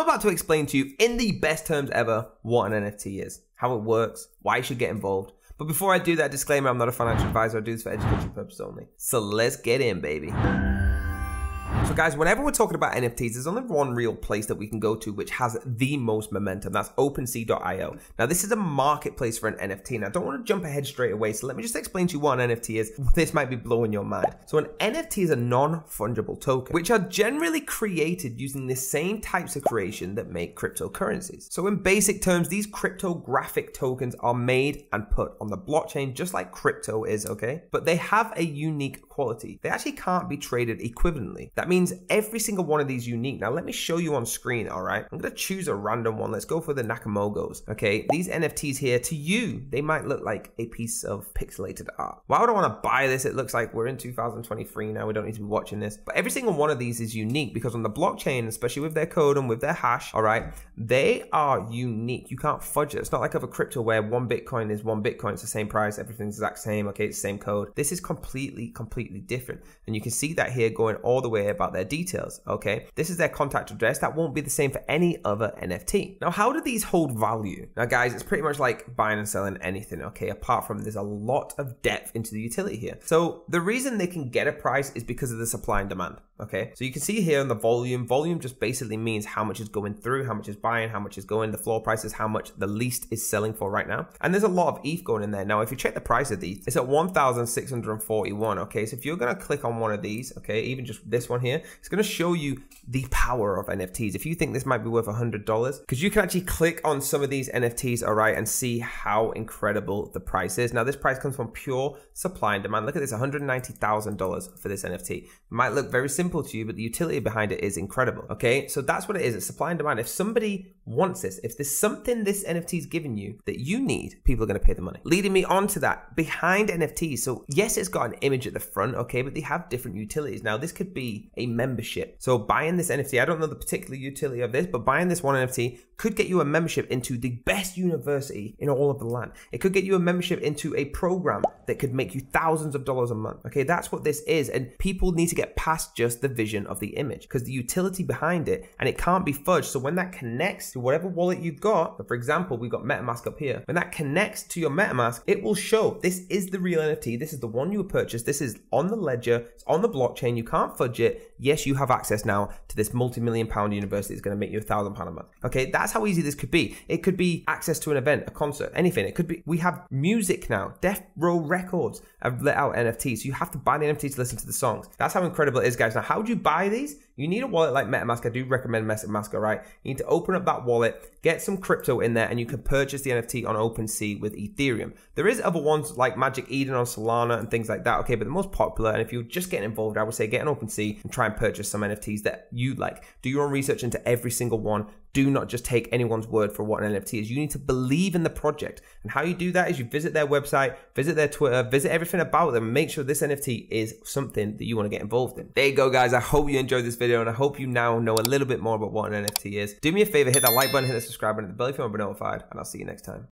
about to explain to you in the best terms ever what an NFT is, how it works, why you should get involved. But before I do that, disclaimer, I'm not a financial advisor. I do this for education purposes only. So let's get in, baby. So guys, whenever we're talking about NFTs, there's only one real place that we can go to which has the most momentum. That's OpenSea.io. Now, this is a marketplace for an NFT. Now, I don't want to jump ahead straight away, so let me just explain to you what an NFT is. This might be blowing your mind. So an NFT is a non-fungible token, which are generally created using the same types of creation that make cryptocurrencies. So in basic terms, these cryptographic tokens are made and put on the blockchain just like crypto is, okay? But they have a unique quality. They actually can't be traded equivalently. That means every single one of these unique. Now, let me show you on screen, all right? I'm going to choose a random one. Let's go for the Nakamogos, okay? These NFTs here, to you, they might look like a piece of pixelated art. Why would I want to buy this? It looks like we're in 2023 now. We don't need to be watching this. But every single one of these is unique because on the blockchain, especially with their code and with their hash, all right, they are unique. You can't fudge it. It's not like other crypto where one Bitcoin is one Bitcoin. It's the same price. Everything's the exact same. Okay, it's the same code. This is completely different. And you can see that here going all the way about their details, okay? This is their contact address. That won't be the same for any other NFT. Now, how do these hold value? Now, guys, it's pretty much like buying and selling anything, okay? Apart from there's a lot of depth into the utility here. So the reason they can get a price is because of the supply and demand, okay? So you can see here in the volume just basically means how much is going through, how much is buying, how much is going. The floor price is how much the least is selling for right now. And there's a lot of ETH going in there. Now, if you check the price of these, it's at 1,641, okay? So if you're gonna click on one of these, okay, even just this one here, it's going to show you the power of NFTs. If you think this might be worth $100, because you can actually click on some of these NFTs, all right, and see how incredible the price is. Now, this price comes from pure supply and demand. Look at this, $190,000 for this NFT. It might look very simple to you, but the utility behind it is incredible, okay? So that's what it is. It's supply and demand. If somebody wants this, if there's something this NFT is giving you that you need, people are going to pay the money. Leading me on to that, behind NFTs. So yes, it's got an image at the front, okay, but they have different utilities. Now, this could be a membership. So buying this NFT, I don't know the particular utility of this, but buying this one NFT could get you a membership into the best university in all of the land. It could get you a membership into a program that could make you thousands of dollars a month. Okay, that's what this is. And people need to get past just the vision of the image because the utility behind it, and it can't be fudged. So when that connects to whatever wallet you've got, so for example, we've got MetaMask up here. When that connects to your MetaMask, it will show this is the real NFT. This is the one you purchased. This is on the ledger. It's on the blockchain. You can't fudge it. Yes, you have access now to this multi-million-pound university that's going to make you £1,000 a month. Okay, that's how easy this could be. It could be access to an event, a concert, anything. It could be, we have music now. Death Row Records have let out NFTs. So you have to buy the NFT to listen to the songs. That's how incredible it is, guys. Now, how do you buy these? You need a wallet like MetaMask. I do recommend MetaMask, all right? You need to open up that wallet, get some crypto in there, and you can purchase the NFT on OpenSea with Ethereum. There is other ones like Magic Eden on Solana and things like that, okay? But the most popular, and if you're just getting involved, I would say get an OpenSea and try and purchase some NFTs that you like. Do your own research into every single one. Do not just take anyone's word for what an NFT is. You need to believe in the project. And how you do that is you visit their website, visit their Twitter, visit everything about them, and make sure this NFT is something that you want to get involved in. There you go, guys. I hope you enjoyed this video, and I hope you now know a little bit more about what an NFT is. Do me a favor, hit that like button, hit the subscribe button, hit the bell if you want to be notified, and I'll see you next time.